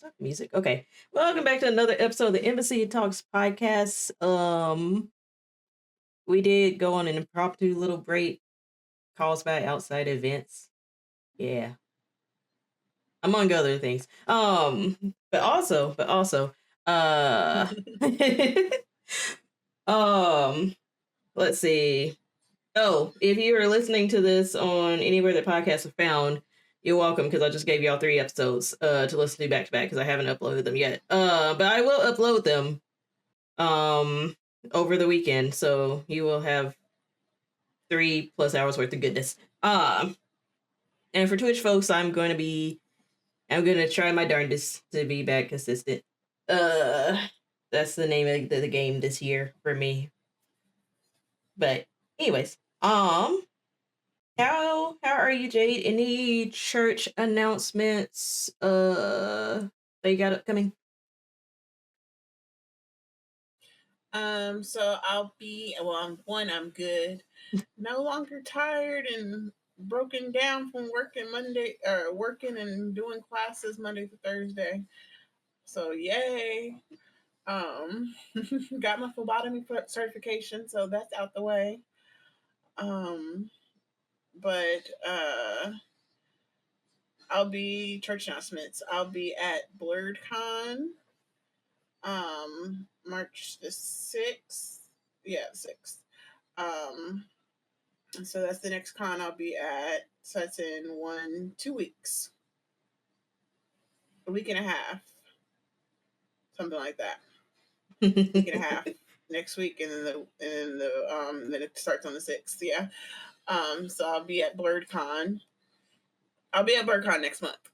Stop the music. Okay. Welcome back to another episode of the Embassy Talks podcast. We did go on an impromptu little break, calls by outside events. Yeah. Among other things. But also, uh um, let's see. Oh, if you are listening to this on anywhere that podcasts are found, you're welcome because I just gave y'all 3 episodes to listen to back to back because I haven't uploaded them yet. But I will upload them um over the weekend, so you will have 3+ hours worth of goodness. And for Twitch folks, I'm gonna try my darndest to be back consistent. That's the name of the game this year for me. But anyways, how are you, Jade? Any church announcements that you got upcoming? So I'm good. No longer tired and broken down from working and doing classes Monday to Thursday. So yay. Um got my phlebotomy certification, so that's out the way. But I'll be church announcements. I'll be at BlurredCon March the 6th. Yeah, 6th. So that's the next con I'll be at. So that's in 2 weeks, a week and a half, something like that. Week and a half next week, and then it starts on the 6th. Yeah. So I'll be at BlurredCon. I'll be at BlurredCon next month.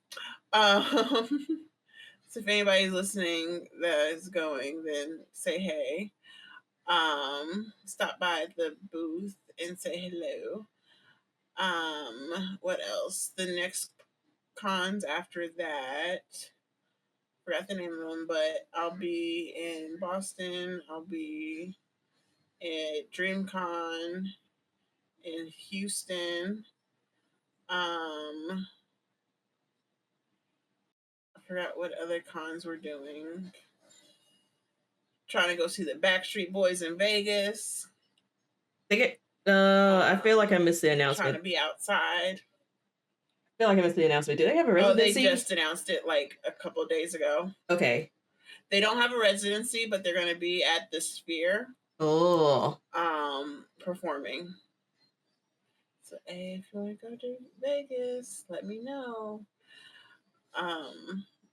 So if anybody's listening that is going, then say hey. Stop by the booth and say hello. What else? The next cons after that, forgot the name of them, but I'll be in Boston. I'll be at DreamCon in Houston. I forgot what other cons we're doing. Trying to go see the Backstreet Boys in Vegas. I feel like I missed the announcement. Trying to be outside. I feel like I missed the announcement. Do they have a residency? Oh, they just announced it like a couple of days ago. Okay. They don't have a residency, but they're going to be at the Sphere. Oh. Performing. So hey, if you want to go to Vegas, let me know.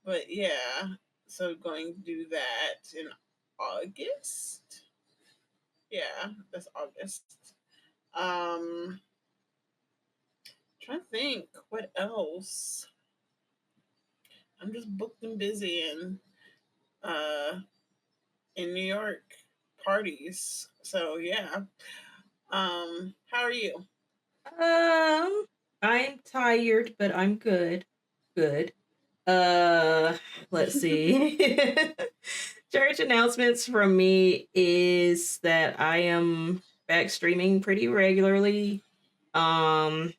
But yeah, so going to do that in August. Yeah, that's August. Trying to think what else. I'm just booked and busy in New York parties. So yeah. How are you? I'm tired, but I'm good. Good. Let's see. Church announcements from me is that I am back streaming pretty regularly. So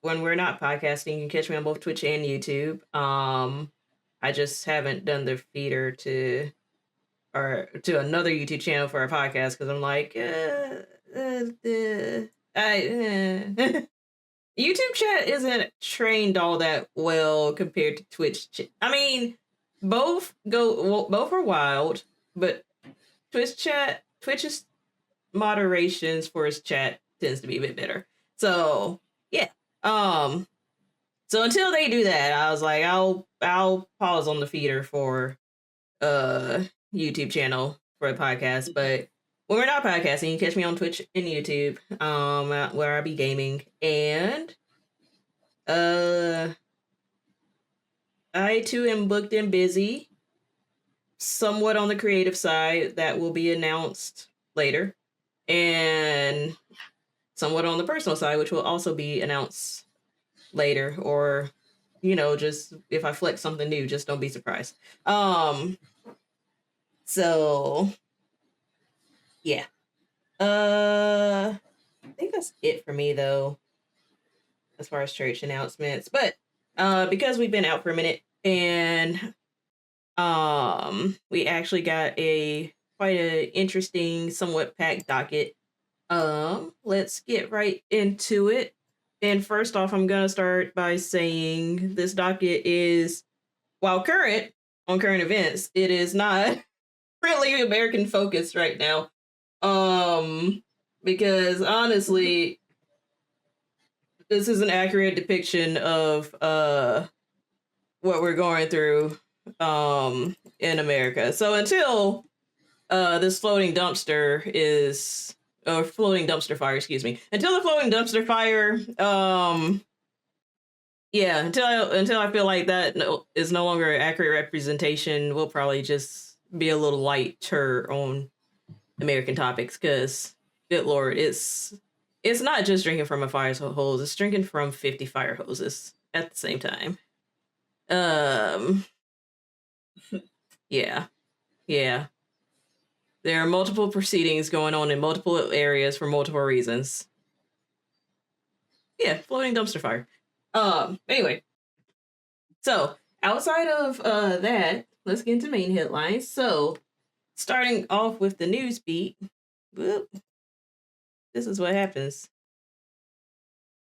when we're not podcasting, you can catch me on both Twitch and YouTube. I just haven't done the feeder to another YouTube channel for our podcast because I'm like, YouTube chat isn't trained all that well compared to Twitch. I mean, both are wild, but Twitch's moderations for his chat tends to be a bit better. So yeah. So until they do that, I was like, I'll pause on the feeder for YouTube channel for the podcast. But when we're not podcasting, you can catch me on Twitch and YouTube, where I be gaming. And I too am booked and busy, somewhat on the creative side that will be announced later, and somewhat on the personal side, which will also be announced later, or just if I flex something new, just don't be surprised. So yeah. I think that's it for me though, as far as church announcements. But because we've been out for a minute and We actually got a quite an interesting, somewhat packed docket. Let's get right into it. And first off, I'm gonna start by saying this docket is, while current on current events, it is not really American focused right now. Because honestly, this is an accurate depiction of what we're going through in America. So until this floating dumpster is or floating dumpster fire, excuse me. Until the floating dumpster fire, yeah, until I feel like that is no longer an accurate representation, we'll probably just be a little lighter on American topics because, good lord, it's not just drinking from a fire hose; it's drinking from 50 fire hoses at the same time. Um, yeah, yeah. There are multiple proceedings going on in multiple areas for multiple reasons. Yeah, floating dumpster fire. Anyway, so outside of that, let's get into main headlines. So, starting off with the news beat. Whoop, this is what happens.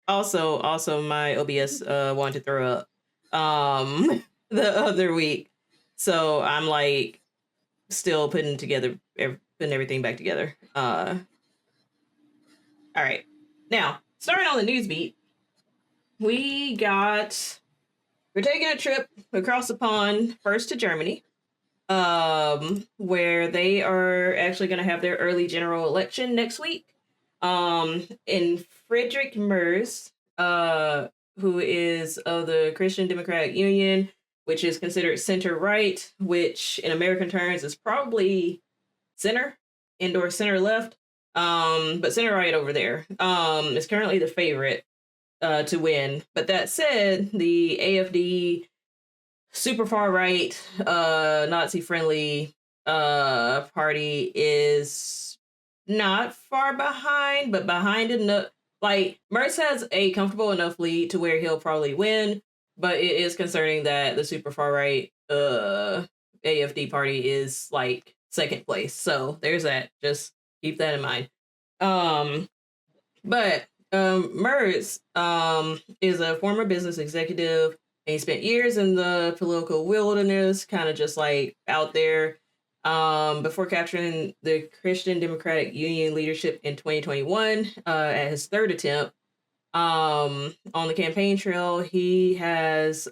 Also, my OBS wanted to throw up the other week, so I'm like still putting everything back together. All right, now starting on the news beat, we're taking a trip across the pond first to Germany, where they are actually going to have their early general election next week. In Friedrich Merz, who is of the Christian Democratic Union, which is considered center right, which in American terms is probably center, indoor center left, but center right over there. Is currently the favorite to win. But that said, the AFD, super far right, Nazi friendly party is not far behind, but behind enough. Like, Merz has a comfortable enough lead to where he'll probably win, but it is concerning that the super far right AFD party is like second place. So there's that. Just keep that in mind. But Merz is a former business executive, and he spent years in the political wilderness, kind of just like out there, before capturing the Christian Democratic Union leadership in 2021 at his third attempt. On the campaign trail, he has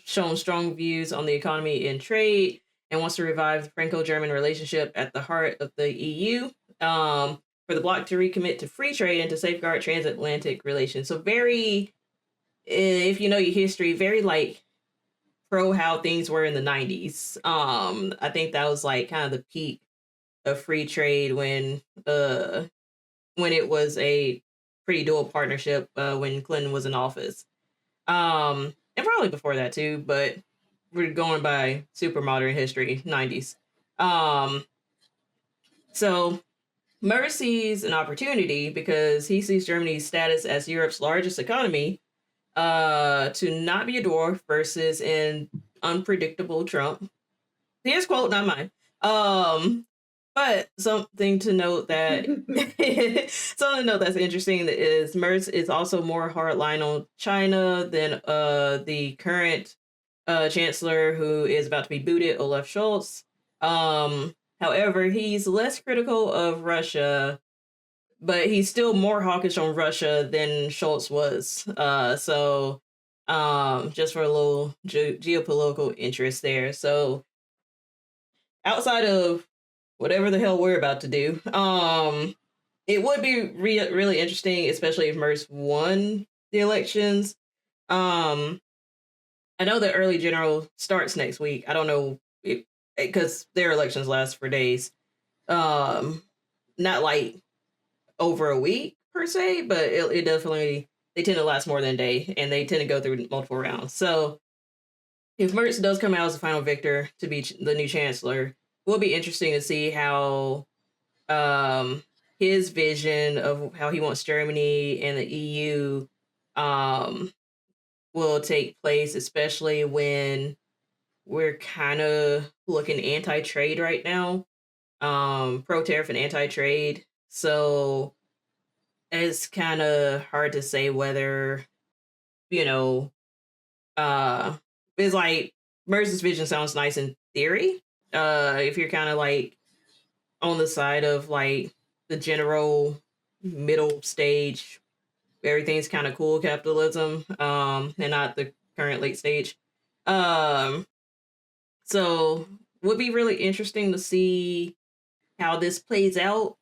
shown strong views on the economy and trade and wants to revive the Franco-German relationship at the heart of the EU. For the bloc to recommit to free trade and to safeguard transatlantic relations. So very, if you know your history, very like pro how things were in the 90s. I think that was like kind of the peak of free trade when it was a pretty dual partnership when Clinton was in office. And probably before that too, but we're going by super modern history, 90s. So Merz sees an opportunity because he sees Germany's status as Europe's largest economy to not be a dwarf versus an unpredictable Trump. His quote, not mine. But something to note that's interesting is Merz is also more hardline on China than the current chancellor who is about to be booted, Olaf Scholz. However, he's less critical of Russia, but he's still more hawkish on Russia than Scholz was. So just for a little geopolitical interest there. So outside of whatever the hell we're about to do, it would be really interesting, especially if Merz won the elections. I know the early general starts next week. I don't know because their elections last for days. Not like over a week per se, but it definitely, they tend to last more than a day, and they tend to go through multiple rounds. So if Merz does come out as the final victor to be the new chancellor, it will be interesting to see how his vision of how he wants Germany and the EU will take place, especially when we're kind of looking anti-trade right now, pro-tariff and anti-trade. So it's kind of hard to say whether, you know, uh, it's like Merce's vision sounds nice in theory. If you're kind of like on the side of like the general middle stage, everything's kind of cool capitalism, and not the current late stage. Um, so would be really interesting to see how this plays out,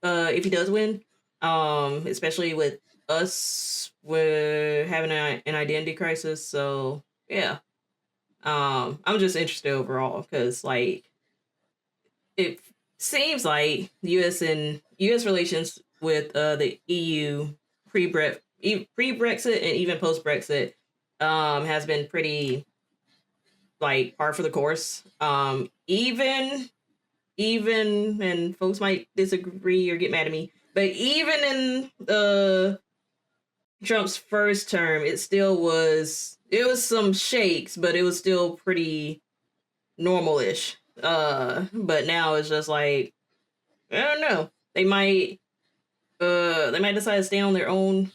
if he does win. Especially with us, we're having an identity crisis. So yeah, I'm just interested overall because like it seems like U.S. relations with the EU pre-Brexit and even post-Brexit has been pretty like par for the course. Even and folks might disagree or get mad at me, but even in Trump's first term, it was some shakes, but it was still pretty normal-ish. But now it's just like I don't know. They might decide to stand on their own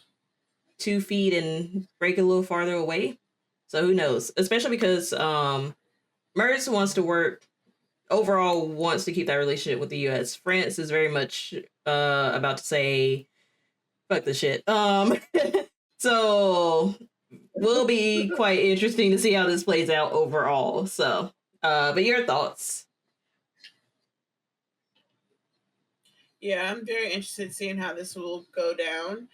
2 feet and break a little farther away. So who knows? Especially because Merz wants to work overall wants to keep that relationship with the US. France is very much about to say fuck the shit. So will be quite interesting to see how this plays out overall. So but your thoughts? Yeah, I'm very interested in seeing how this will go down.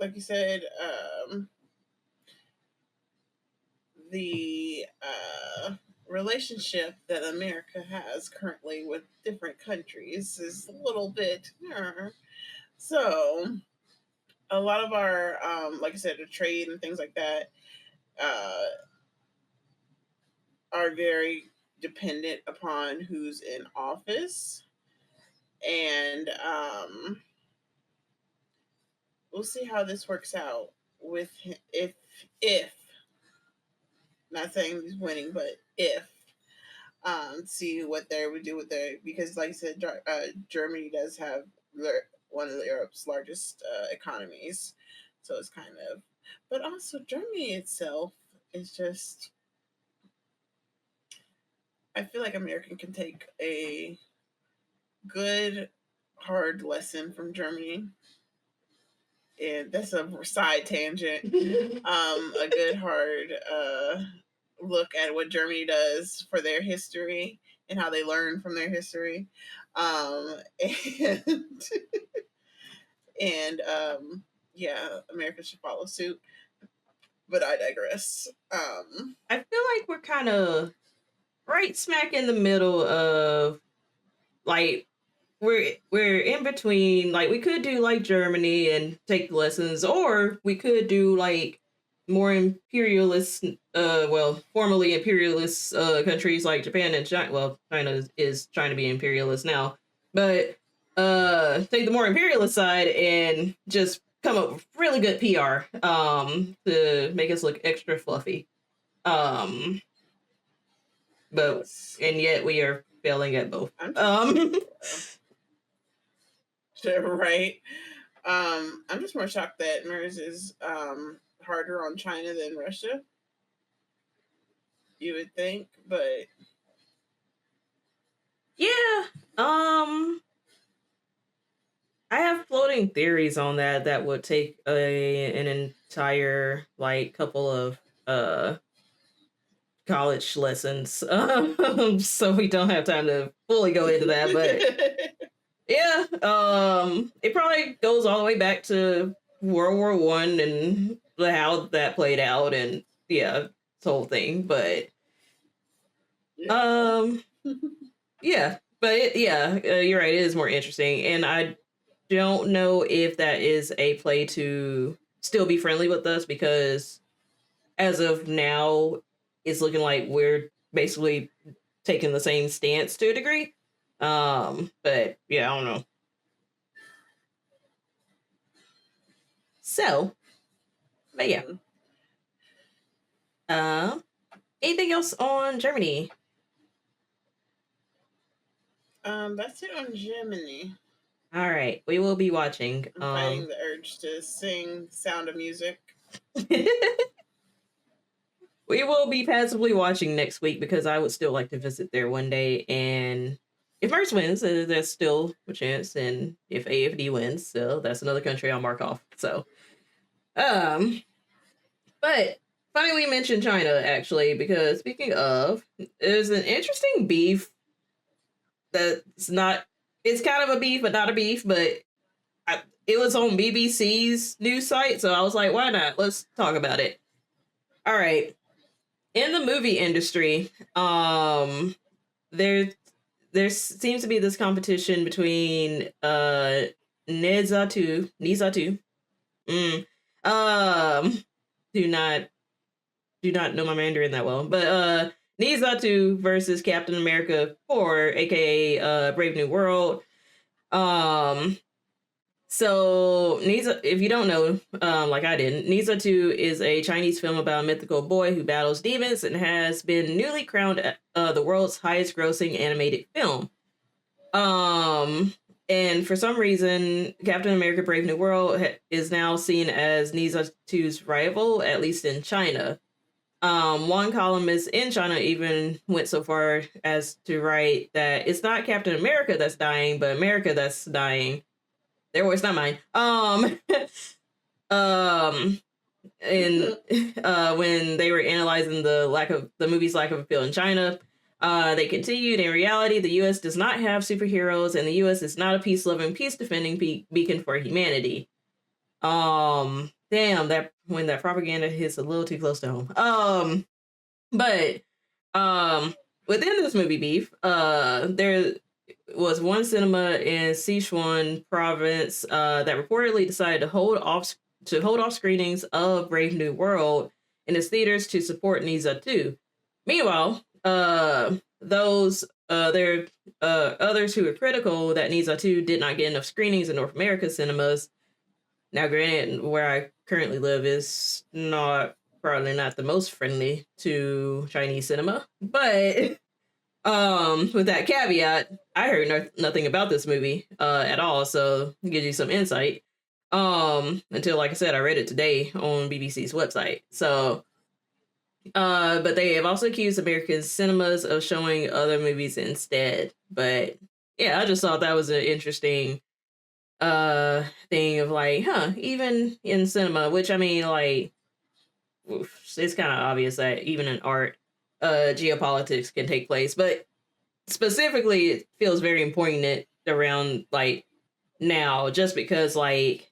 Like you said, the relationship that America has currently with different countries is a little bit. So, a lot of our, like I said, the trade and things like that uh, are very dependent upon who's in office. And we'll see how this works out with if not saying he's winning, but if see what they would do with their because like I said, Germany does have one of Europe's largest economies, so it's kind of, but also Germany itself is just. I feel like American can take a good hard lesson from Germany, and that's a side tangent. A good hard look at what Germany does for their history and how they learn from their history, and yeah, America should follow suit. But I digress. I feel like we're kind of right smack in the middle of like we're in between. Like we could do like Germany and take lessons, or we could do like more imperialist, formerly imperialist countries like Japan and China. Well, China is trying to be imperialist now, but take the more imperialist side and just come up with really good PR to make us look extra fluffy. Um, but and yet we are failing at both. Right. I'm just more shocked that MERS is harder on China than Russia. You would think, but yeah. I have floating theories on that would take an entire like couple of college lessons. So we don't have time to fully go into that, but yeah, it probably goes all the way back to World War One and how that played out, and yeah, this whole thing. But yeah, but you're right. It is more interesting, and I don't know if that is a play to still be friendly with us because as of now, it's looking like we're basically taking the same stance to a degree. But yeah, I don't know. So, but yeah. Anything else on Germany? That's it on Gemini. All right, we will be watching. I'm fighting the urge to sing Sound of Music. We will be passively watching next week because I would still like to visit there one day. And if Merce wins, there's still a chance. And if AFD wins, so that's another country I'll mark off. So, but funny we mentioned China actually, because speaking of, there's an interesting beef that's not. It's kind of a beef, but not a beef. But it was on BBC's news site, so I was like, why not? Let's talk about it. All right. In the movie industry, there seems to be this competition between Nizatu. Do not know my Mandarin that well, but Nizatu versus Captain America 4, aka Brave New World. So, if you don't know, like I didn't, Nizatu is a Chinese film about a mythical boy who battles demons and has been newly crowned the world's highest grossing animated film. And for some reason, Captain America Brave New World is now seen as Nizatu's rival, at least in China. One columnist in China even went so far as to write that it's not Captain America that's dying, but America that's dying. Their voice, not mine. And when they were analyzing the movie's lack of appeal in China, they continued, in reality, the U.S. does not have superheroes, and the U.S. is not a peace-loving, peace-defending beacon for humanity. Damn, that when that propaganda hits a little too close to home. But within this movie beef, there was one cinema in Sichuan province that reportedly decided to hold off screenings of Brave New World in its theaters to support Nizatu. Meanwhile, there are others who are critical that Nizatu did not get enough screenings in North America cinemas. Now, granted, where I currently live is probably not the most friendly to Chinese cinema, but with that caveat, I heard nothing about this movie at all, so it gives you some insight. Until, like I said, I read it today on BBC's website. So, but they have also accused American cinemas of showing other movies instead. But yeah, I just thought that was an interesting thing of like, even in cinema, which I mean, like, it's kind of obvious that even in art, geopolitics can take place, but specifically it feels very important around like now, just because like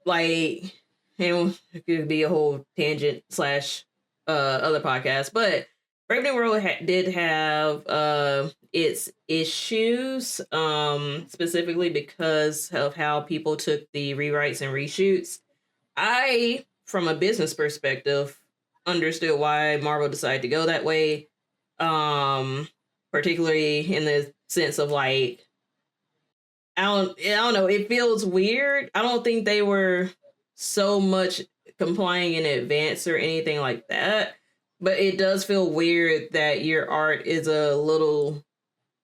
and it could be a whole tangent slash other podcast, but Brave New World did have its issues, specifically because of how people took the rewrites and reshoots. I, from a business perspective, understood why Marvel decided to go that way. Particularly in the sense of like, I don't know, it feels weird. I don't think they were so much complying in advance or anything like that, but it does feel weird that your art is a little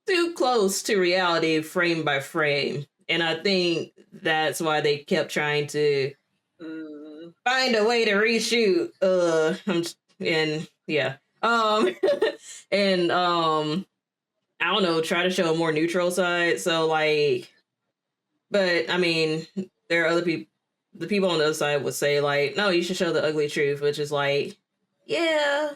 too close to reality frame by frame. And I think that's why they kept trying to find a way to reshoot. And yeah. And I don't know, try to show a more neutral side. So like, but I mean, there are other people. The people on the other side would say like, no, you should show the ugly truth, which is like, yeah,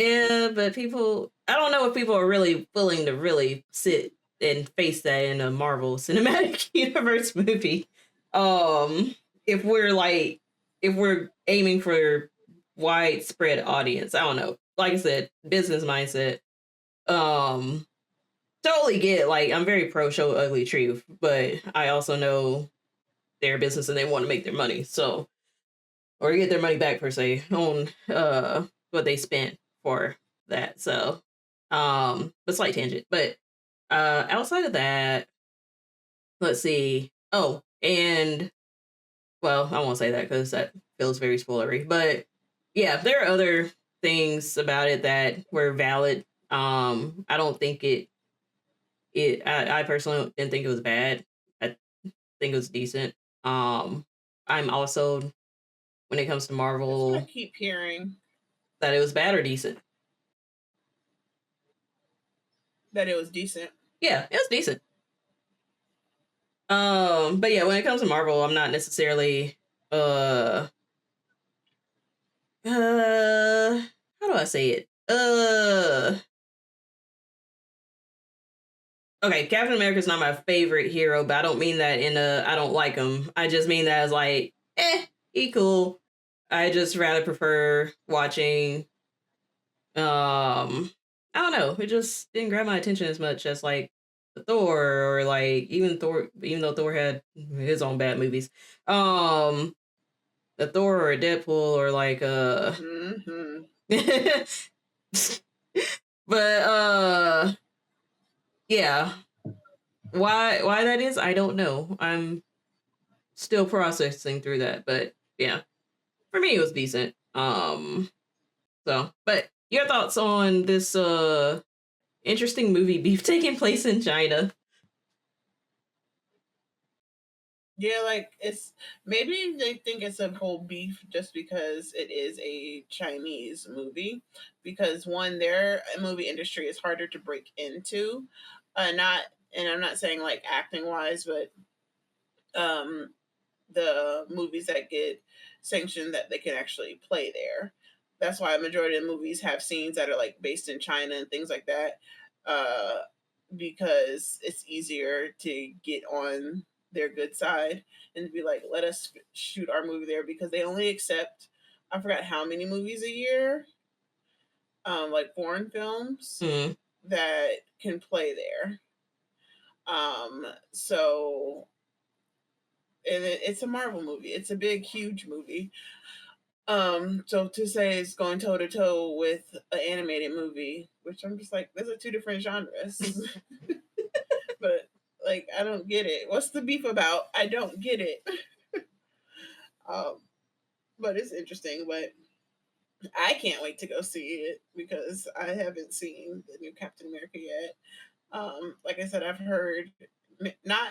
but people, I don't know if people are really willing to really sit and face that in a Marvel Cinematic Universe movie. If we're aiming for widespread audience, I don't know. Like I said, business mindset. Totally get, like, I'm very pro show ugly truth, but I also know their business and they want to make their money, so, or get their money back per se on what they spent for that. So but slight tangent. But outside of that, let's see. Oh, and well, I won't say that because that feels very spoilery. But yeah, there are other things about it that were valid. I don't think I personally didn't think it was bad. I think it was decent. I'm also, when it comes to That's what I Marvel, keep hearing, that it was bad or decent. that it was decent. Yeah, it was decent. But yeah, when it comes to Marvel, I'm not necessarily how do I say it? Okay, Captain America's not my favorite hero, but I don't mean that in a I don't like him. I just mean that as like, he cool. I just rather prefer watching I don't know, it just didn't grab my attention as much as like Thor or like even Thor, even though Thor had his own bad movies. The Thor or a Deadpool or like Mm-hmm. but yeah. Why that is, I don't know. I'm still processing through that, but yeah. For me it was decent. So, but your thoughts on this interesting movie Beef taking place in China? Yeah, like it's maybe they think it's a whole beef just because it is a Chinese movie. Because one, their movie industry is harder to break into. Not, and I'm not saying like acting wise, but um, the movies that get sanctioned that they can actually play there. That's why a majority of movies have scenes that are like based in China and things like that, uh, because it's easier to get on their good side and to be like, let us shoot our movie there because they only accept, I forgot how many movies a year, like foreign films Mm. that can play there. So and it's a Marvel movie. It's a big, huge movie. So to say it's going toe to toe with an animated movie, which I'm just like, those are two different genres. But like, I don't get it. What's the beef about? I don't get it. um, but it's interesting. But I can't wait to go see it because I haven't seen the new Captain America yet. Like I said, I've heard not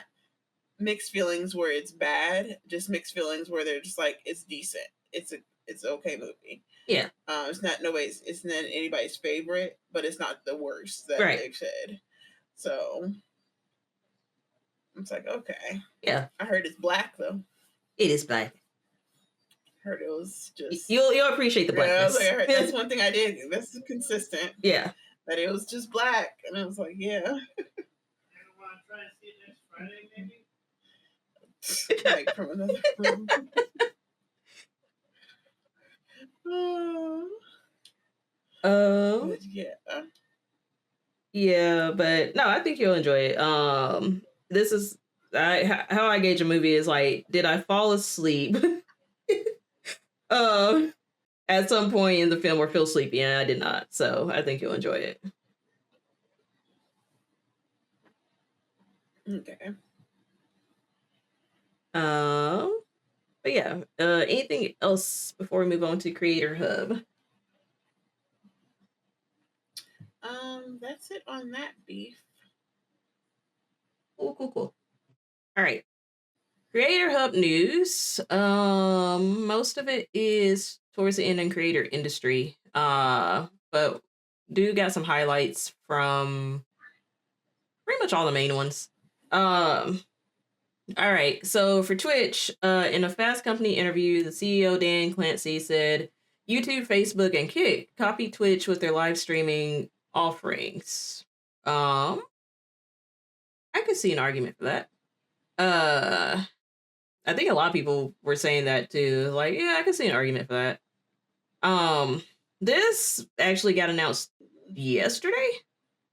mixed feelings where it's bad, just mixed feelings where they're just like it's decent. It's an okay movie. Yeah. It's not nobody's. It's not anybody's favorite, but it's not the worst that Right. they've said. So it's like okay. Yeah. I heard it's black though. It is black. Heard it was just. You'll appreciate the blackness. Yeah, I was like, that's one thing I did. That's consistent. Yeah. That it was just black, and I was like, yeah. Like from another room. Um. Yeah. Yeah, but no, I think you'll enjoy it. This is how I gauge a movie is like, did I fall asleep? um, at some point in the film or feel sleepy, and I did not. So I think you'll enjoy it. Okay. But yeah, anything else before we move on to Creator Hub? That's it on that beef. Cool. All right. Creator Hub news. Most of it is towards the end in creator industry. But do got some highlights from pretty much all the main ones. All right. So for Twitch, in a Fast Company interview, the CEO Dan Clancy said YouTube, Facebook, and Kick copy Twitch with their live streaming offerings. I could see an argument for that. I think a lot of people were saying that too. Like, yeah, I could see an argument for that. This actually got announced yesterday.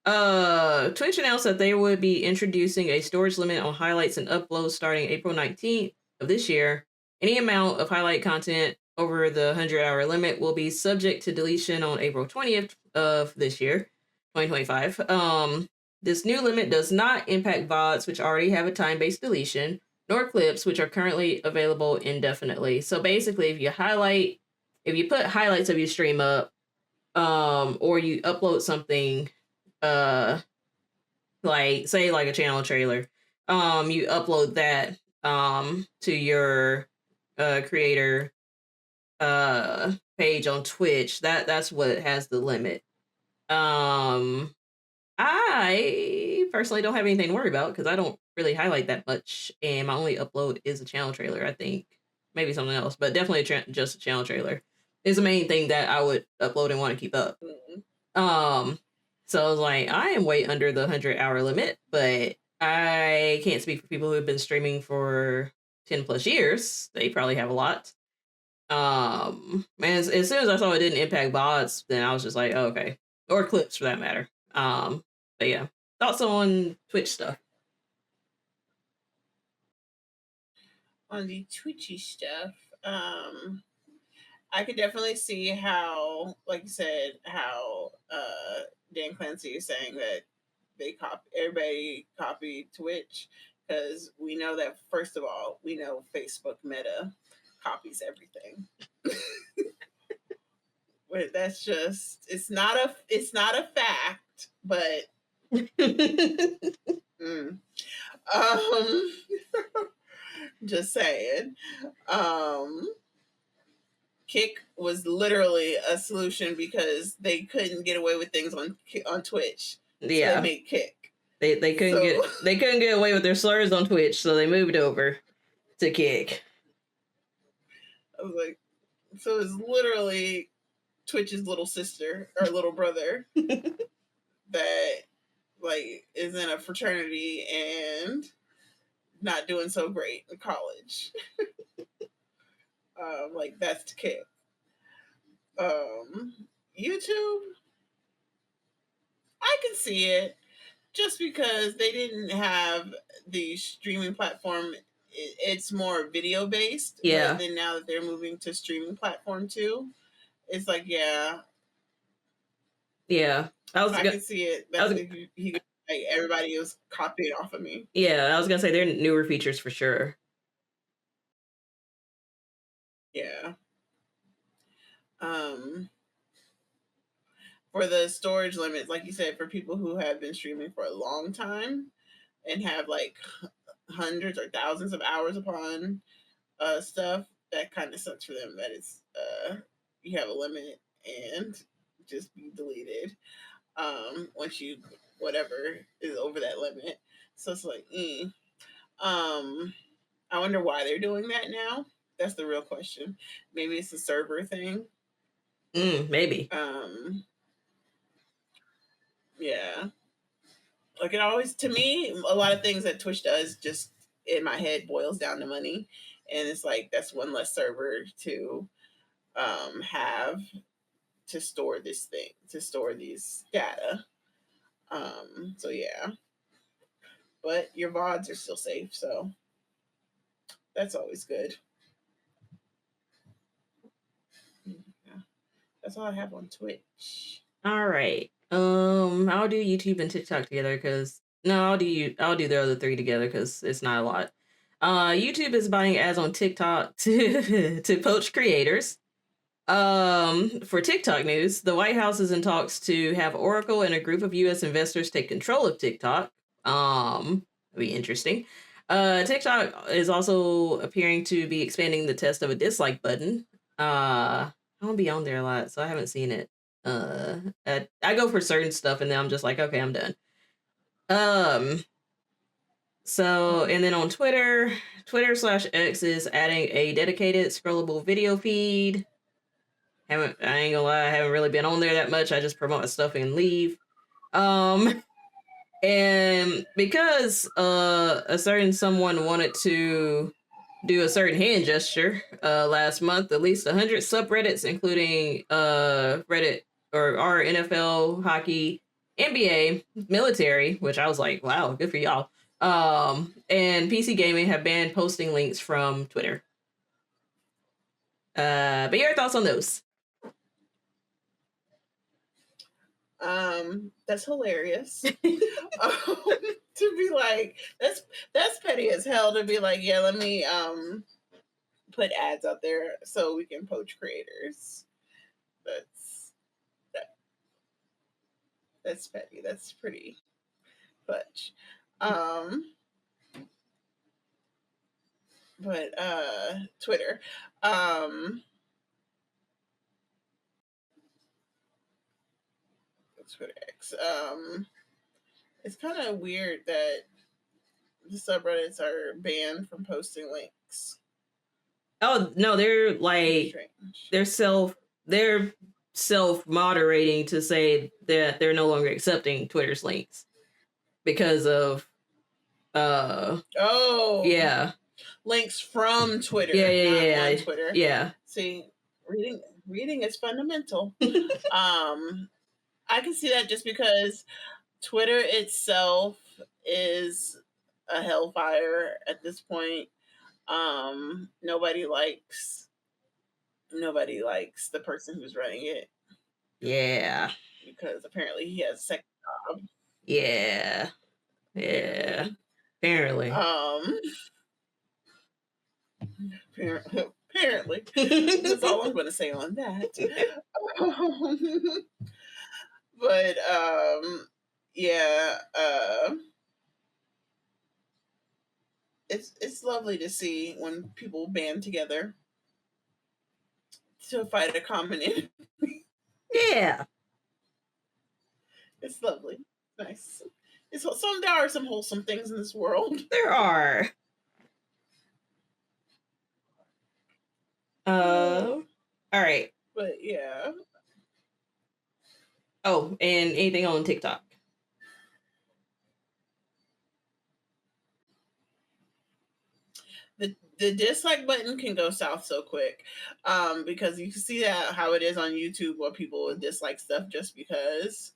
Twitch announced that they would be introducing a storage limit on highlights and uploads starting April 19th of this year. Any amount of highlight content over the 100-hour limit will be subject to deletion on April 20th of this year, 2025. This new limit does not impact VODs, which already have a time-based deletion. nor clips, which are currently available indefinitely. So basically, if you put highlights of your stream up, or you upload something, like say like a channel trailer, you upload that to your creator page on Twitch. That's what has the limit. I personally don't have anything to worry about because I don't really highlight that much, and my only upload is a channel trailer. I think maybe something else, but definitely just a channel trailer is the main thing that I would upload and want to keep up. So I was like, I am way under the 100-hour limit, but I can't speak for people who have been streaming for 10 plus years. They probably have a lot. And as soon as I saw it didn't impact bots, then I was just like, oh, okay, or clips for that matter. But yeah, thoughts on Twitch stuff. On the Twitchy stuff, I could definitely see how, like you said, how Dan Clancy is saying that everybody copied Twitch, because we know that, first of all, we know Facebook Meta copies everything. That's just, it's not a fact, but just saying. Kick was literally a solution because they couldn't get away with things on Twitch. Yeah, so they made Kick. They couldn't get away with their slurs on Twitch, so they moved over to Kick. I was like, so it's literally Twitch's little sister or little brother that like is in a fraternity and not doing so great in college. Like that's the Kick. YouTube, I can see it, just because they didn't have the streaming platform. It's more video based. Yeah. But then now that they're moving to streaming platform too, it's like, yeah. I can see it. Like, everybody was copying off of me. Yeah, I was gonna say they're newer features for sure. Yeah. For the storage limits, like you said, for people who have been streaming for a long time and have like hundreds or thousands of hours upon stuff, that kind of sucks for them. That it's you have a limit and just be deleted once you whatever is over that limit. So it's like, I wonder why they're doing that now. That's the real question. Maybe it's a server thing. Maybe. Yeah. Like, it always, to me, a lot of things that Twitch does just in my head boils down to money, and it's like that's one less server to have to store these data. So yeah, but your VODs are still safe, so that's always good. Yeah. That's all I have on Twitch. All right. I'll do YouTube and TikTok together I'll do the other three together because it's not a lot. YouTube is buying ads on TikTok to poach creators. For TikTok news, the White House is in talks to have Oracle and a group of U.S. investors take control of TikTok. That'd be interesting. TikTok is also appearing to be expanding the test of a dislike button. I don't be on there a lot, so I haven't seen it. I go for certain stuff and then I'm just like, okay, I'm done. So, and then on Twitter/X is adding a dedicated scrollable video feed. I ain't gonna lie, I haven't really been on there that much. I just promote stuff and leave. And because a certain someone wanted to do a certain hand gesture last month, at least 100 subreddits, including Reddit or our NFL, hockey, NBA, military, which I was like, wow, good for y'all. And PC gaming have banned posting links from Twitter. But your thoughts on those? That's hilarious. To be like, that's petty as hell to be like, yeah, let me put ads out there so we can poach creators. That's petty. That's pretty much. But Twitter. Twitter X. It's kind of weird that the subreddits are banned from posting links. Oh no, they're like they're self moderating to say that they're no longer accepting Twitter's links because of yeah, links from Twitter, yeah, not on Twitter. Yeah. See, reading is fundamental. I can see that just because Twitter itself is a hellfire at this point. Nobody likes the person who's running it. Yeah. Because apparently he has a second job. Yeah. Apparently. Apparently. That's all I'm going to say on that. But yeah, it's lovely to see when people band together to fight a common enemy. Yeah, it's lovely, nice. There are some wholesome things in this world. There are. All right. But yeah. Oh, and anything on TikTok? The dislike button can go south so quick, because you can see that how it is on YouTube where people would dislike stuff just because.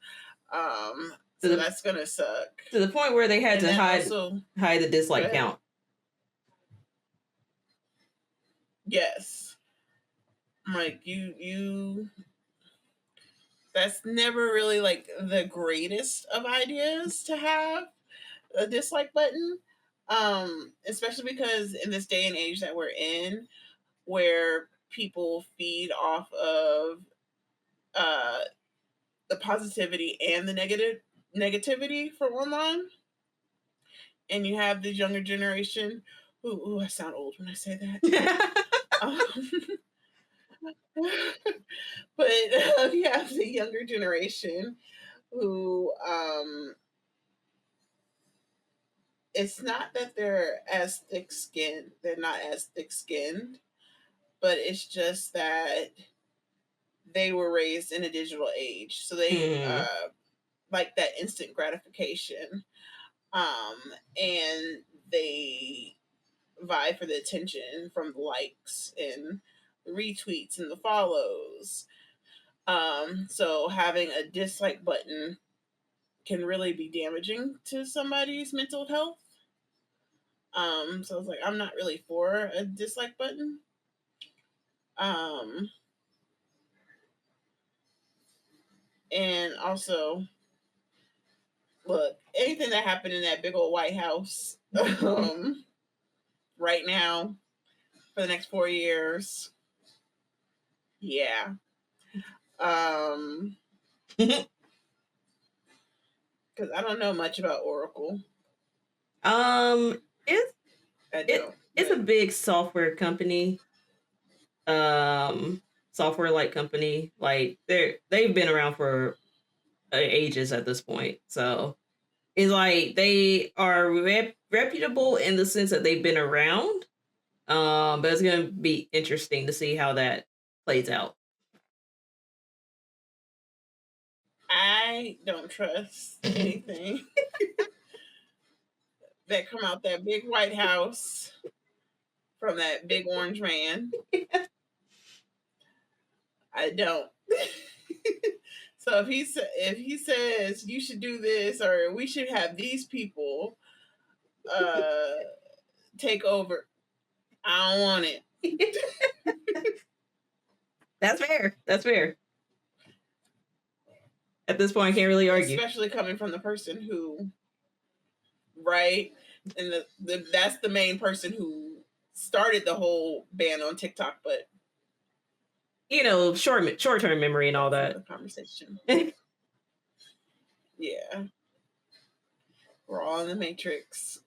So that's gonna suck to the point where they had to hide the dislike count. Yes, like you. That's never really like the greatest of ideas to have a dislike button. Especially because in this day and age that we're in, where people feed off of the positivity and the negativity from online, and you have this younger generation who I sound old when I say that. But you have the younger generation who it's not that they're as thick-skinned. They're not as thick-skinned, but it's just that they were raised in a digital age. So they like that instant gratification. And they vie for the attention from the likes and the retweets and the follows. So having a dislike button can really be damaging to somebody's mental health. So I was like, I'm not really for a dislike button. And also, look, anything that happened in that big old White House right now for the next 4 years, yeah. Because I don't know much about Oracle. It's a big software company. Software like company. Like they've been around for ages at this point. So it's like they are reputable in the sense that they've been around. But it's gonna be interesting to see how that plays out. I don't trust anything that come out that big White House from that big orange man. I don't. So if he says you should do this or we should have these people take over, I don't want it. That's fair. At this point, I can't really argue. Especially coming from the person who, right? And that's the main person who started the whole ban on TikTok, but you know, short-term memory and all that. Conversation. Yeah. We're all in the Matrix.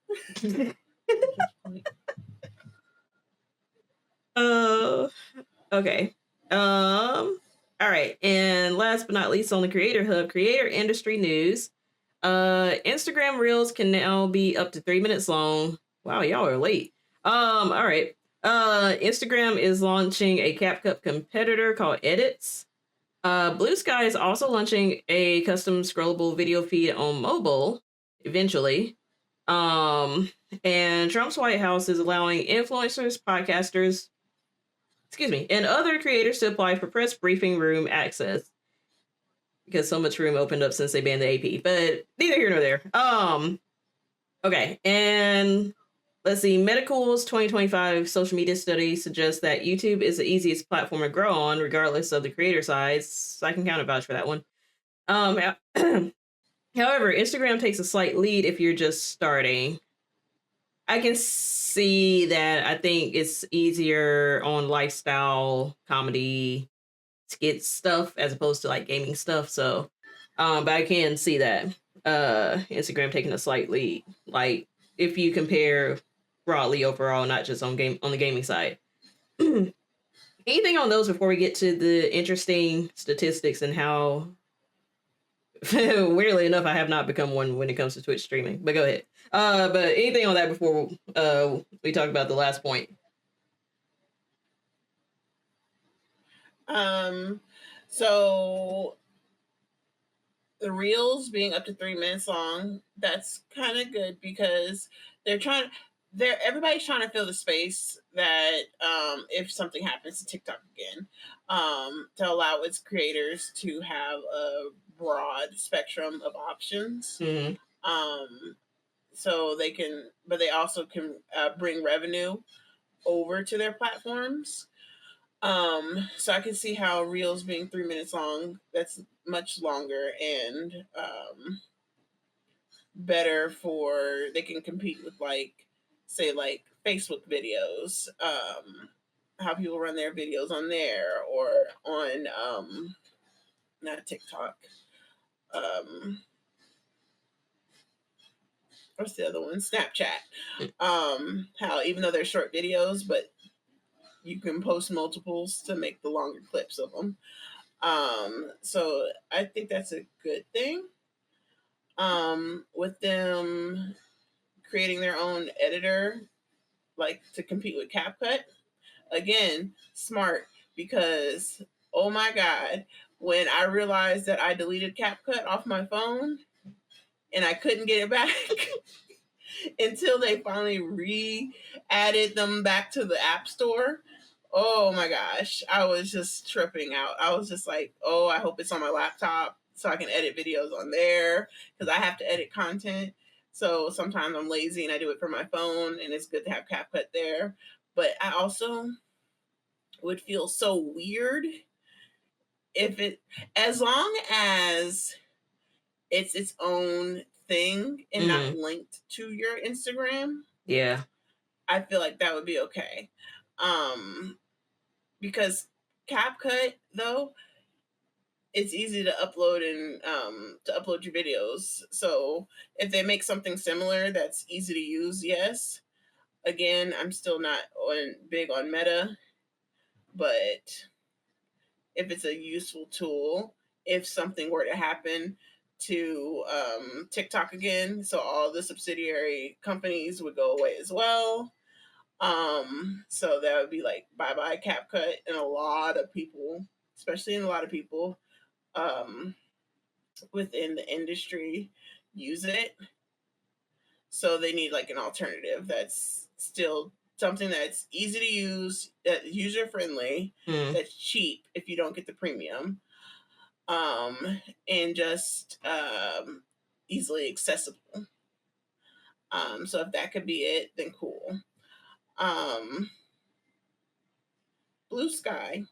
Okay. All right. And last but not least, on the Creator Hub, creator industry news. Instagram Reels can now be up to 3 minutes long. Wow, y'all are late. All right. Instagram is launching a CapCut competitor called Edits. Blue Sky is also launching a custom scrollable video feed on mobile eventually. And Trump's White House is allowing influencers, podcasters, and other creators to apply for press briefing room access because so much room opened up since they banned the AP. But neither here nor there. Okay, and let's see. Medical's 2025 social media study suggests that YouTube is the easiest platform to grow on, regardless of the creator size. So I can count a vouch for that one. However, Instagram takes a slight lead if you're just starting. I can see that. I think it's easier on lifestyle comedy skit stuff as opposed to like gaming stuff. So, but I can see that Instagram taking a slight lead. Like if you compare broadly overall, not just on the gaming side. Anything on those before we get to the interesting statistics and how weirdly enough, I have not become one when it comes to Twitch streaming. But go ahead. But anything on that before we talk about the last point? So the reels being up to 3 minutes long, that's kind of good because everybody's trying to fill the space that if something happens to TikTok again, to allow its creators to have a broad spectrum of options. Mm-hmm. So they can, but they also can bring revenue over to their platforms. So I can see how reels being 3 minutes long, that's much longer and better for, they can compete with like, say like Facebook videos, how people run their videos on there or on, not TikTok. What's the other one? Snapchat. How even though they're short videos, but you can post multiples to make the longer clips of them. So I think that's a good thing. With them creating their own editor, like to compete with CapCut, again, smart because oh my god, when I realized that I deleted CapCut off my phone and I couldn't get it back until they finally re-added them back to the App Store. Oh my gosh, I was just tripping out. I was just like, oh, I hope it's on my laptop so I can edit videos on there because I have to edit content. So sometimes I'm lazy and I do it for my phone, and it's good to have CapCut there. But I also would feel so weird if it, as long as it's its own thing and not linked to your Instagram. Yeah. I feel like that would be okay. Because CapCut though, it's easy to upload and to upload your videos. So if they make something similar that's easy to use, yes. Again, I'm still not big on Meta, but if it's a useful tool, if something were to happen to TikTok again, so all the subsidiary companies would go away as well. So that would be like bye-bye CapCut, and a lot of people, especially in a lot of people within the industry use it. So they need like an alternative that's still something that's easy to use, that's user friendly, that's cheap if you don't get the premium, and just easily accessible. So if that could be it, then cool. Blue Sky,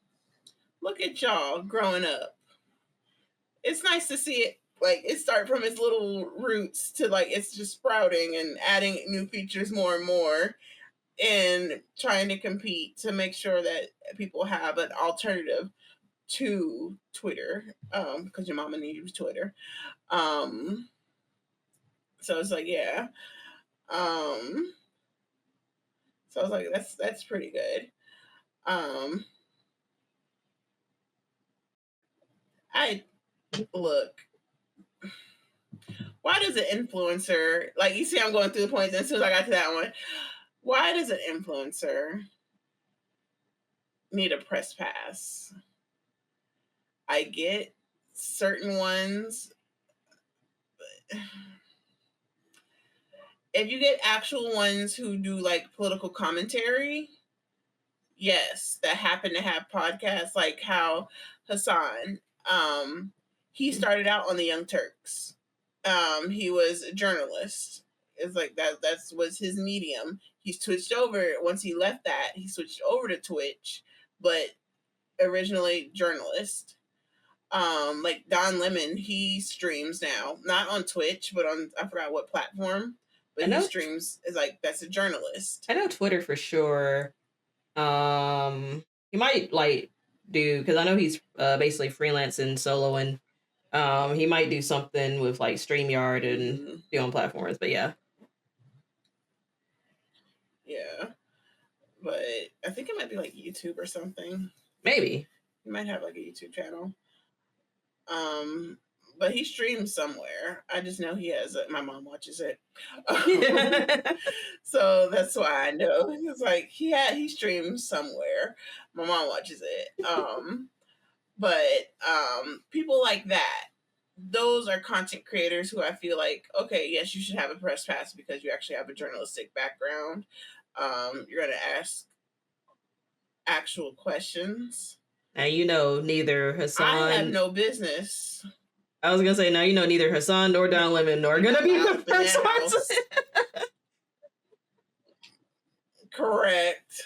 look at y'all growing up. it's nice to see it like it start from its little roots to like it's just sprouting and adding new features more and more and trying to compete to make sure that people have an alternative to Twitter. Because your mama needs Twitter. Um, so it's like, yeah. So I was like, that's pretty good. Um, I look. Why does an influencer like you see? I'm going through the points, and as soon as I got to that one, why does an influencer need a press pass? I get certain ones. If you get actual ones who do like political commentary, yes, that happen to have podcasts, like how Hassan, he started out on the Young Turks. He was a journalist. It's like that was his medium. He switched over once he left that, he switched over to Twitch, but originally journalist. Like Don Lemon, he streams now, not on Twitch, but on I forgot what platform, but he streams is like that's a journalist. I know Twitter for sure. He might like do because I know he's basically freelancing, soloing. He might do something with like StreamYard and be on platforms, but yeah. Yeah. But I think it might be like YouTube or something. Maybe. He might have like a YouTube channel. But he streams somewhere. I just know he has it. My mom watches it. So that's why I know. It's like he streams somewhere. My mom watches it. But people like that, those are content creators who I feel like, okay, yes, you should have a press pass because you actually have a journalistic background. You're going to ask actual questions. And you know, neither Hassan. I have no business. I was gonna say, now you know, neither Hassan nor Don Lemon are gonna be the press passes. Correct.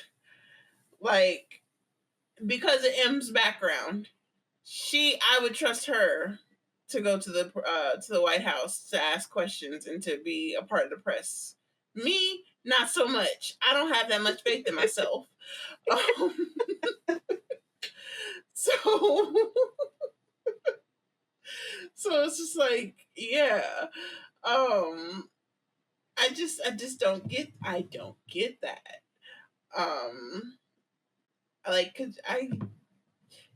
Like, because of M's background, I would trust her to go to the White House to ask questions and to be a part of the press. Me, not so much. I don't have that much faith in myself. So it's just like, yeah. I just don't get that. Like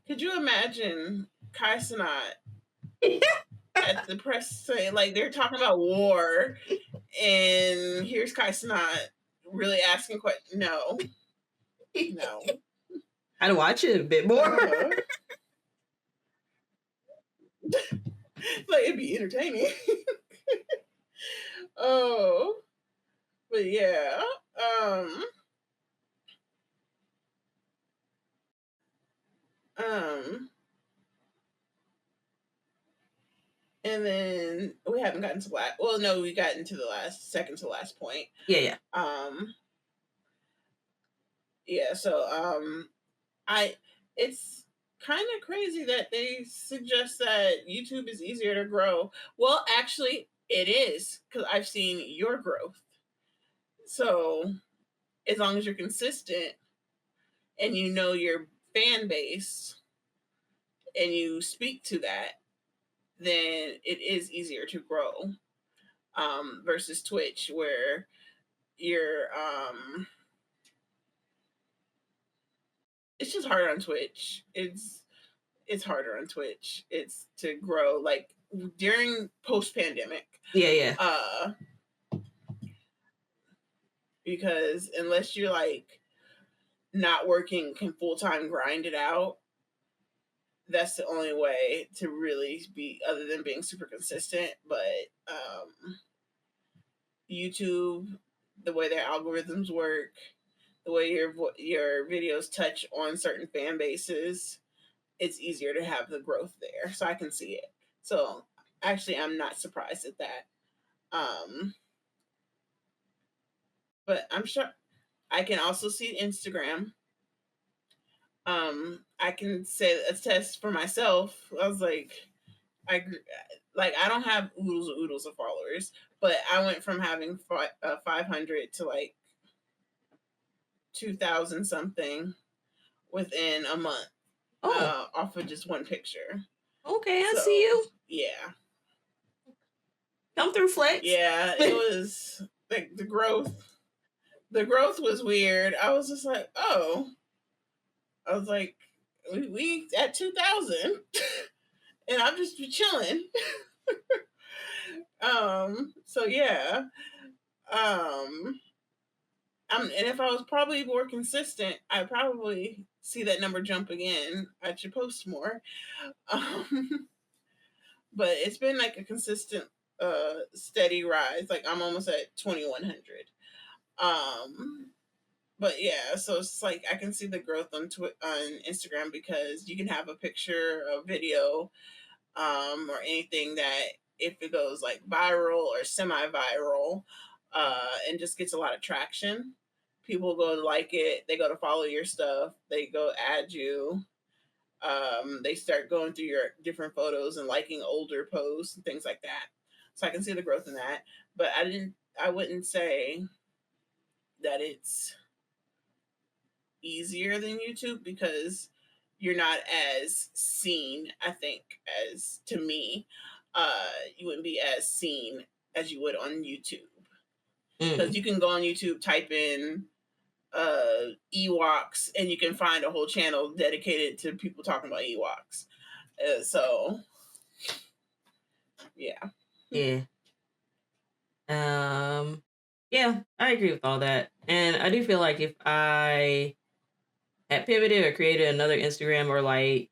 could you imagine Kai Cenat at the press saying like they're talking about war and here's Kai Cenat really asking questions? No. I'd watch it a bit more. Like it'd be entertaining. Oh, but yeah. And then we haven't gotten to last. Well, no, we got into the second to last point. Yeah. Yeah. So it's kind of crazy that they suggest that YouTube is easier to grow. Well, actually, it is because I've seen your growth. So as long as you're consistent and you know your fan base and you speak to that, then it is easier to grow. Versus Twitch where you're it's just hard on Twitch. It's harder on Twitch. It's to grow like during post-pandemic. Yeah. Because unless you're like not working, can full-time grind it out, that's the only way to really be, other than being super consistent. But YouTube, the way their algorithms work, the way your videos touch on certain fan bases, it's easier to have the growth there. So I can see it. So actually, I'm not surprised at that. But I'm sure I can also see Instagram. I can say a test for myself. I was like, like I don't have oodles of followers, but I went from having 500 to like 2,000 something within a month, off of just one picture. Okay, I see you. Yeah. Come through, Flex. Yeah, it was like the growth. The growth was weird. I was just like, oh. I was like, we at 2,000, and I'm just chilling. So yeah. And if I was probably more consistent, I'd probably see that number jump again. I should post more. Um, but it's been like a consistent, steady rise. Like I'm almost at 2,100. Um, but yeah, so it's like I can see the growth on on Instagram because you can have a picture, a video, or anything that if it goes like viral or semi-viral, and just gets a lot of traction, people go to like it, they go to follow your stuff, they go add you, they start going through your different photos and liking older posts and things like that. So I can see the growth in that, but I wouldn't say that it's easier than YouTube because you're not as seen, I think, as to me. You wouldn't be as seen as you would on YouTube. Because you can go on YouTube, type in Ewoks, and you can find a whole channel dedicated to people talking about Ewoks. So, yeah. Yeah. Yeah, I agree with all that. And I do feel like if I had pivoted or created another Instagram or like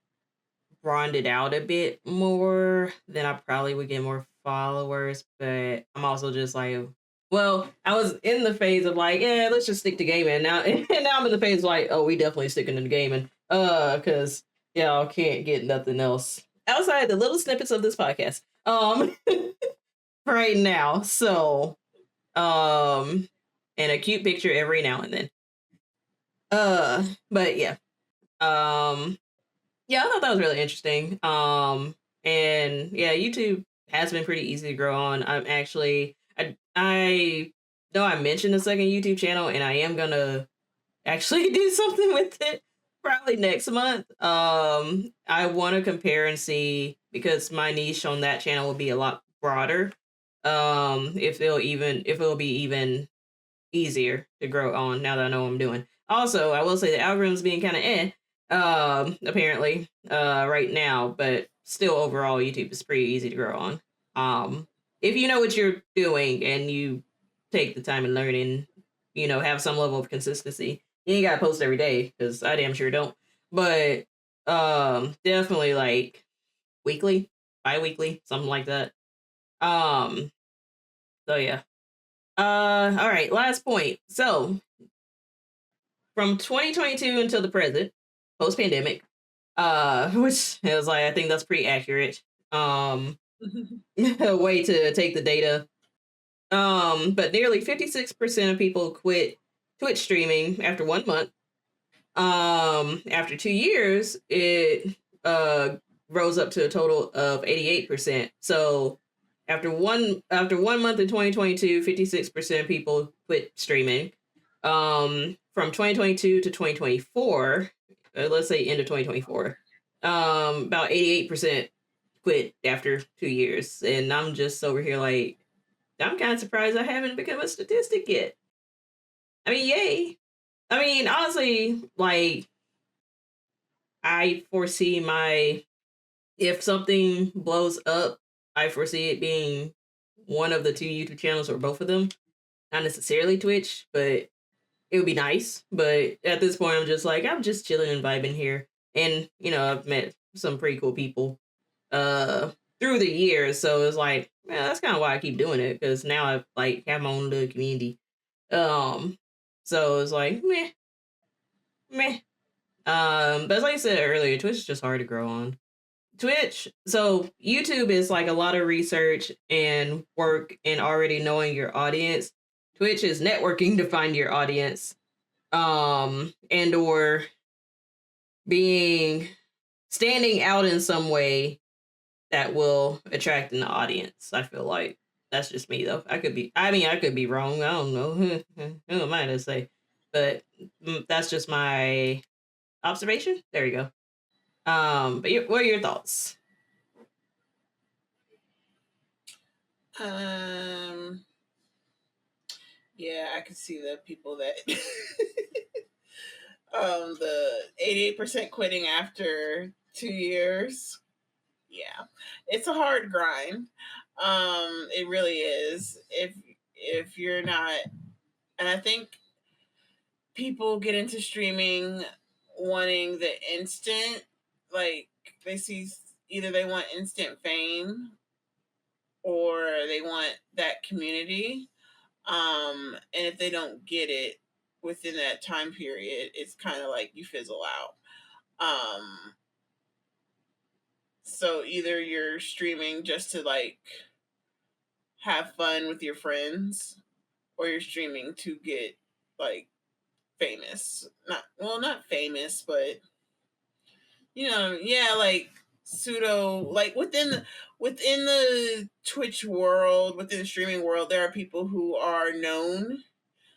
broadened it out a bit more, then I probably would get more followers. But I'm also just like, well, I was in the phase of like, yeah, let's just stick to gaming now, and now I'm in the phase of like, oh, we definitely sticking to the gaming, because y'all can't get nothing else outside the little snippets of this podcast, right now. So, and a cute picture every now and then. But yeah, yeah, I thought that was really interesting. And yeah, YouTube has been pretty easy to grow on. I know I mentioned a second YouTube channel, and I am gonna actually do something with it probably next month. I want to compare and see because my niche on that channel will be a lot broader. If it'll be even easier to grow on now that I know what I'm doing. Also, I will say the algorithm's being kind of apparently, right now, but still overall YouTube is pretty easy to grow on. If you know what you're doing and you take the time and learn and, have some level of consistency. You ain't gotta post every day, because I damn sure don't. But definitely like weekly, bi-weekly, something like that. So yeah. All right, last point. So from 2022 until the present, post pandemic, which is like I think that's pretty accurate. Way to take the data. But nearly 56% of people quit Twitch streaming after 1 month. After 2 years, it rose up to a total of 88%. So after one month in 2022, 56% of people quit streaming. From 2022 to 2024, let's say end of 2024, about 88% quit after 2 years. And I'm just over here like, I'm kind of surprised I haven't become a statistic yet. I mean, yay. I mean, honestly, like, I foresee if something blows up, I foresee it being one of the two YouTube channels or both of them. Not necessarily Twitch, but it would be nice. But at this point, I'm just chilling and vibing here. And, I've met some pretty cool people through the years. So it's like, yeah, that's kind of why I keep doing it. Because now I like have my own little community. So it's like, meh. But like I said earlier, Twitch is just hard to grow on. So YouTube is like a lot of research and work and already knowing your audience. Twitch is networking to find your audience, and or standing out in some way that will attract an audience. I feel like that's just me though. I could be wrong. I don't know. Who am I to say? But that's just my observation. There you go. But what are your thoughts? Yeah, I could see the people that the 88% quitting after 2 years. Yeah, it's a hard grind. It really is. If you're not, and I think people get into streaming wanting the instant, like they see either they want instant fame or they want that community. And if they don't get it within that time period, it's kind of like you fizzle out. So either you're streaming just to like have fun with your friends, or you're streaming to get like famous. Not famous, but yeah, like pseudo, like within the Twitch world, within the streaming world, there are people who are known.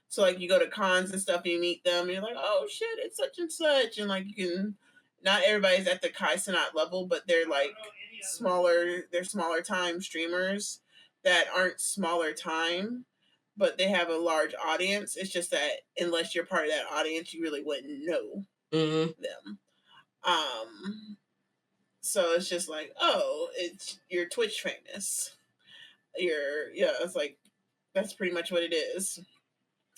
So like you go to cons and stuff, and you meet them, and you're like, oh shit, it's such and such, and like you can. Not everybody's at the Kai Cenat level, but they're like smaller. They're smaller time streamers that aren't smaller time, but they have a large audience. It's just that unless you're part of that audience, you really wouldn't know them. So it's just like, oh, you're Twitch famous. It's like that's pretty much what it is.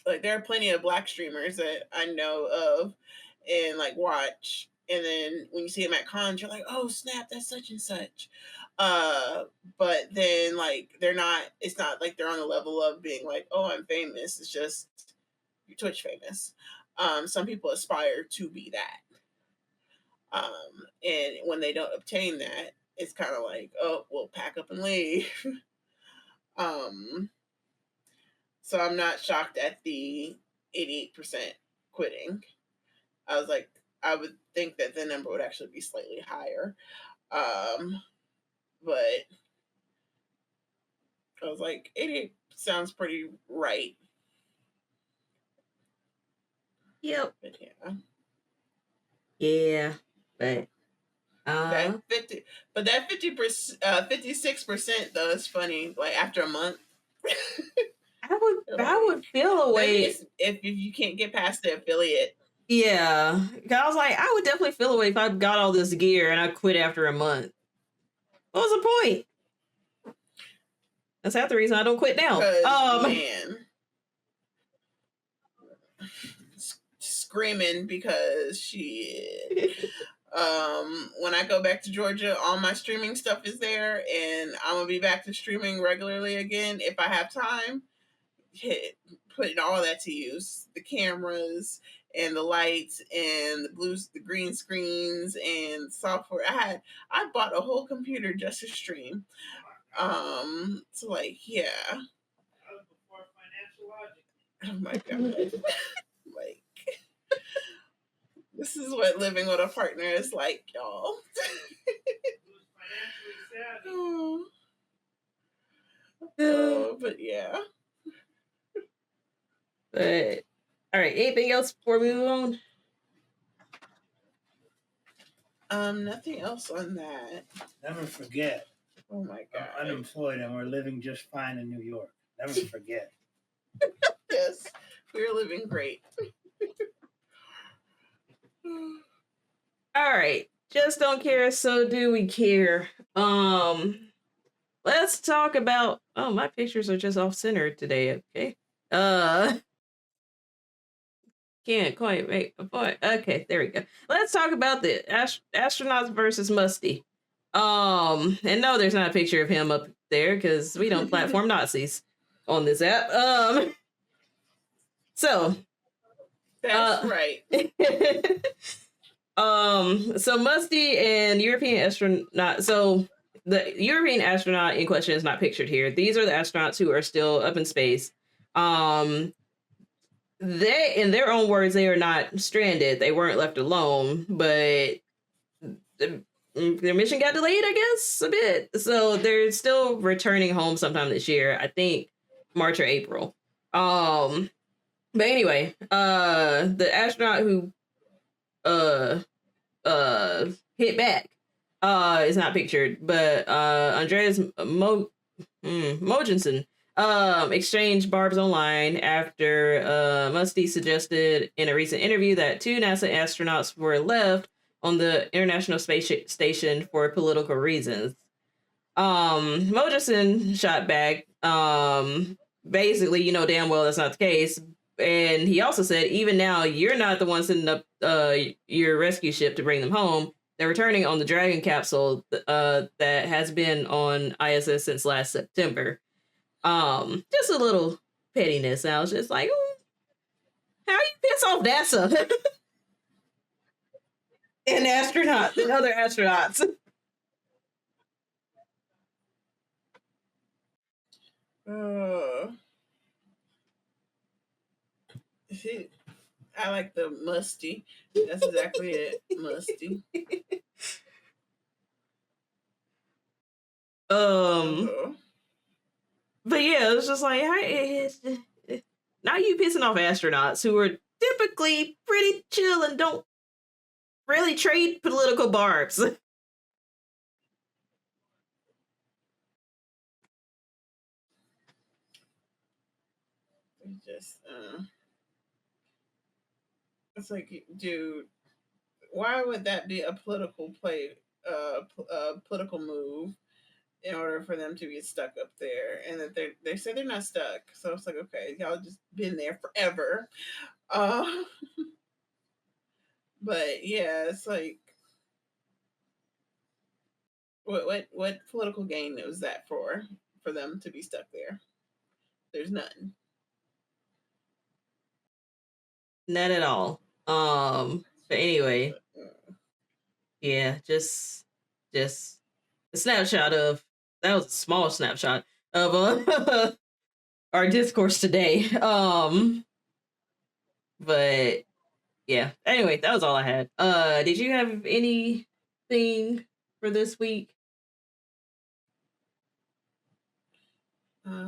Like there are plenty of Black streamers that I know of and like watch, and then when you see them at cons, you're like, oh snap, that's such and such. But then like it's not like they're on the level of being like, oh, I'm famous. It's just you're Twitch famous. Some people aspire to be that. And when they don't obtain that, it's kind of like, oh, we'll pack up and leave. So I'm not shocked at the 88% quitting. I was like, I would think that the number would actually be slightly higher. But I was like, 88 sounds pretty right. Yep. But yeah. Yeah, but that 56% though is funny. Like after a month, I would feel a way if you can't get past the affiliate. Yeah, I was like, I would definitely feel a way if I got all this gear and I quit after a month. What was the point? That's half the reason I don't quit now. Man. Screaming because when I go back to Georgia, all my streaming stuff is there, and I'm gonna be back to streaming regularly again if I have time. Putting all that to use, the cameras and the lights and the green screens and software. I bought a whole computer just to stream. So like, yeah. Oh my god. Like, this is what living with a partner is like, y'all. But yeah. But all right, anything else before we move on? Nothing else on that. Never forget. Oh my god. I'm unemployed and we're living just fine in New York. Never forget. Yes, we're living great. All right, just don't care, so do we care. Let's talk about. Oh, my pictures are just off center today. Okay. Can't quite make a point. Okay, there we go. Let's talk about the astronauts versus Musty. And no, there's not a picture of him up there because we don't platform Nazis on this app. So that's right. So Musty and European astronaut. So the European astronaut in question is not pictured here. These are the astronauts who are still up in space. They, in their own words, they are not stranded. They weren't left alone, but their mission got delayed, I guess, a bit. So they're still returning home sometime this year. I think March or April. But anyway, the astronaut who hit back is not pictured, but Andreas Mogensen exchanged barbs online after Musty suggested in a recent interview that 2 NASA astronauts were left on the International Space Station for political reasons. Mogensen shot back, basically, you know damn well that's not the case. And he also said, even now, you're not the one sending up your rescue ship to bring them home. They're returning on the Dragon capsule that has been on ISS since last September. Just a little pettiness. I was just like, how you piss off NASA and astronauts and other astronauts? I like the musty. That's exactly it. Musty. But yeah, it was just like, now you pissing off astronauts who are typically pretty chill and don't really trade political barbs. Just it's like, dude, why would that be a political political move in order for them to get stuck up there? And that they say they're not stuck, so it's like, okay, y'all just been there forever. But yeah, it's like, what political gain was that for them to be stuck there? There's none. Not at all. But anyway, yeah, just a snapshot of, that was a small snapshot of our discourse today. But yeah, anyway, that was all I had. Did you have anything for this week?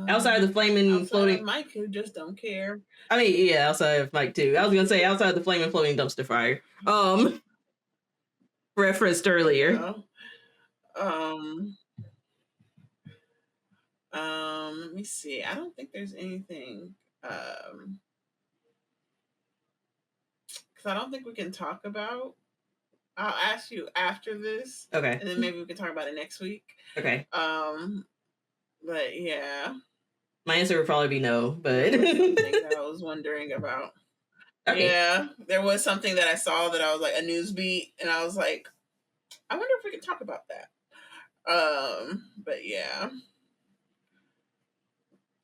Outside of the flaming floating Mike, who just don't care. I mean, yeah, outside of Mike too. I was gonna say outside of the flaming floating dumpster fire. Referenced earlier. Let me see. I don't think there's anything. Because I don't think we can talk about. I'll ask you after this. Okay. And then maybe we can talk about it next week. Okay. But yeah. My answer would probably be no, but something that I was wondering about. Okay. Yeah, there was something that I saw that I was like, a news beat, and I was like, I wonder if we can talk about that. But yeah.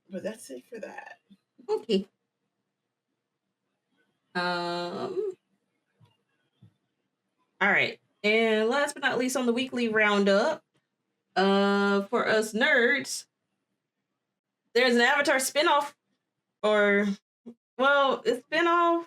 But that's it for that. Okay. All right. And last but not least on the weekly roundup, for us nerds, there's an Avatar spinoff, or, well, a spinoff,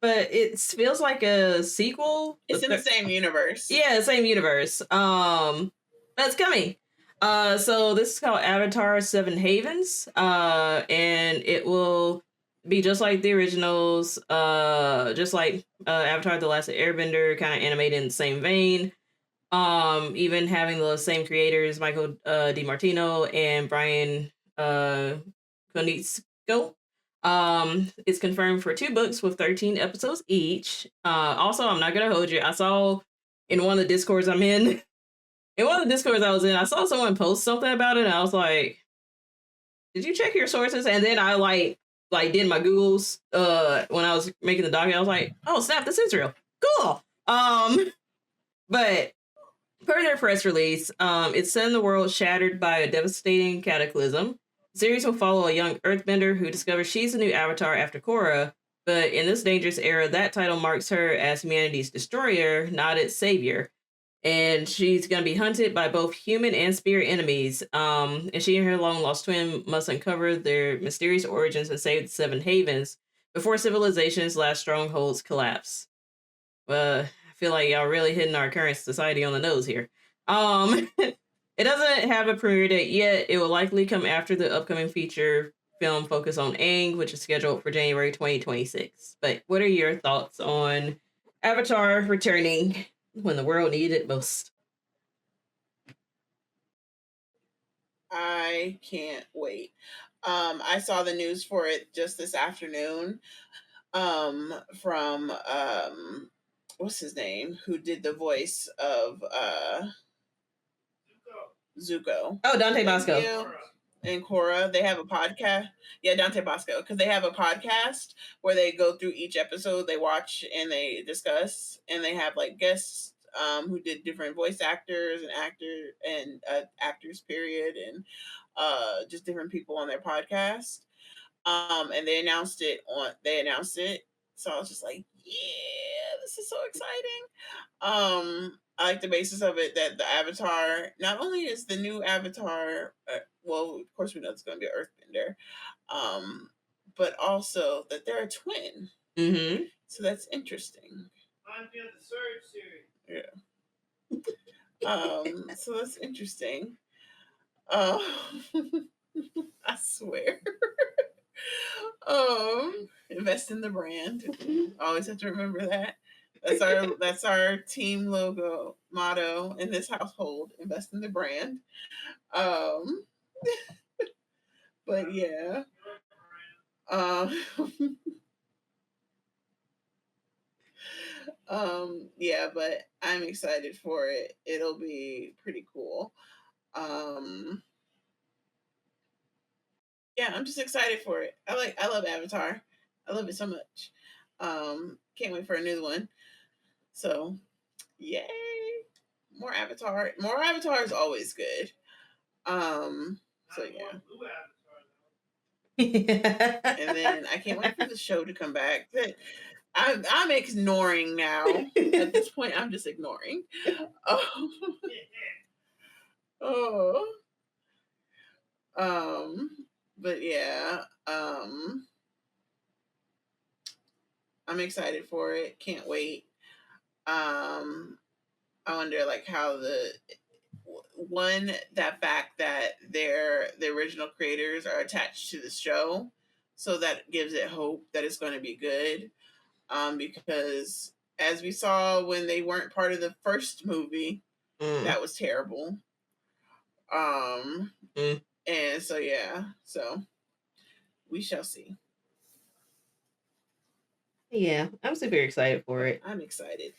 but it feels like a sequel. It's in the same universe. Yeah, same universe. But it's coming. So this is called Avatar 7 Havens. And it will be just like the originals, just like Avatar The Last Airbender, kind of animated in the same vein. Even having the same creators, Michael DiMartino and Brian Konietzko. It's confirmed for 2 books with 13 episodes each. Also, I'm not gonna hold you. I saw in one of the Discords I'm in, one of the Discords I was in, I saw someone post something about it, and I was like, "Did you check your sources?" And then I like did my Googles when I was making the document. I was like, "Oh snap, this is real. Cool." But per their press release, it's set in the world shattered by a devastating cataclysm. The series will follow a young earthbender who discovers she's the new Avatar after Korra, but in this dangerous era, that title marks her as humanity's destroyer, not its savior. And she's going to be hunted by both human and spirit enemies. And she and her long-lost twin must uncover their mysterious origins and save the 7 Havens before civilization's last strongholds collapse. feel like y'all really hitting our current society on the nose here. It doesn't have a premiere date yet. It will likely come after the upcoming feature film focus on Aang, which is scheduled for January 2026. But what are your thoughts on Avatar returning when the world needed it most? I can't wait. I saw the news for it just this afternoon from what's his name, who did the voice of Zuko. Oh, Dante Thank Bosco. you. And Korra, they have a podcast. Yeah, Dante Bosco, because they have a podcast where they go through each episode, they watch and they discuss, and they have like guests who did different voice actors and actors, period, and just different people on their podcast. And they announced it. So I was just like, yeah, this is so exciting. I like the basis of it that the Avatar not only is the new Avatar, well, of course we know it's going to be an Earthbender, but also that they're a twin. Mm-hmm. So that's interesting. I'm the third series. Yeah. So that's interesting. I swear. Invest in the brand. Always have to remember that. That's our team logo motto in this household. Invest in the brand. But yeah. Yeah, but I'm excited for it. It'll be pretty cool. Yeah, I'm just excited for it. I love Avatar. I love it so much. Can't wait for a new one. So, yay. More Avatar. More Avatar is always good. So yeah. And then I can't wait for the show to come back. I'm ignoring now. At this point, I'm just ignoring. Oh. But yeah. I'm excited for it. Can't wait. I wonder like how that fact that the original creators are attached to the show, so that gives it hope that it's going to be good. Because as we saw when they weren't part of the first movie, that was terrible. And so yeah, so we shall see. Yeah, I'm super excited for it. I'm excited.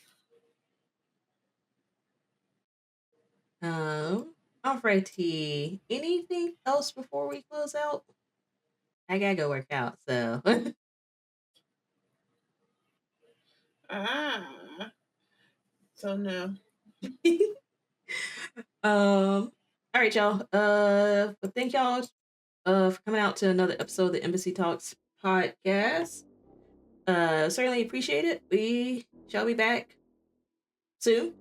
Alrighty. Anything else before we close out? I gotta go work out, so. So no. All right, y'all. But thank y'all for coming out to another episode of the Embassy Talks podcast. Certainly appreciate it. We shall be back soon.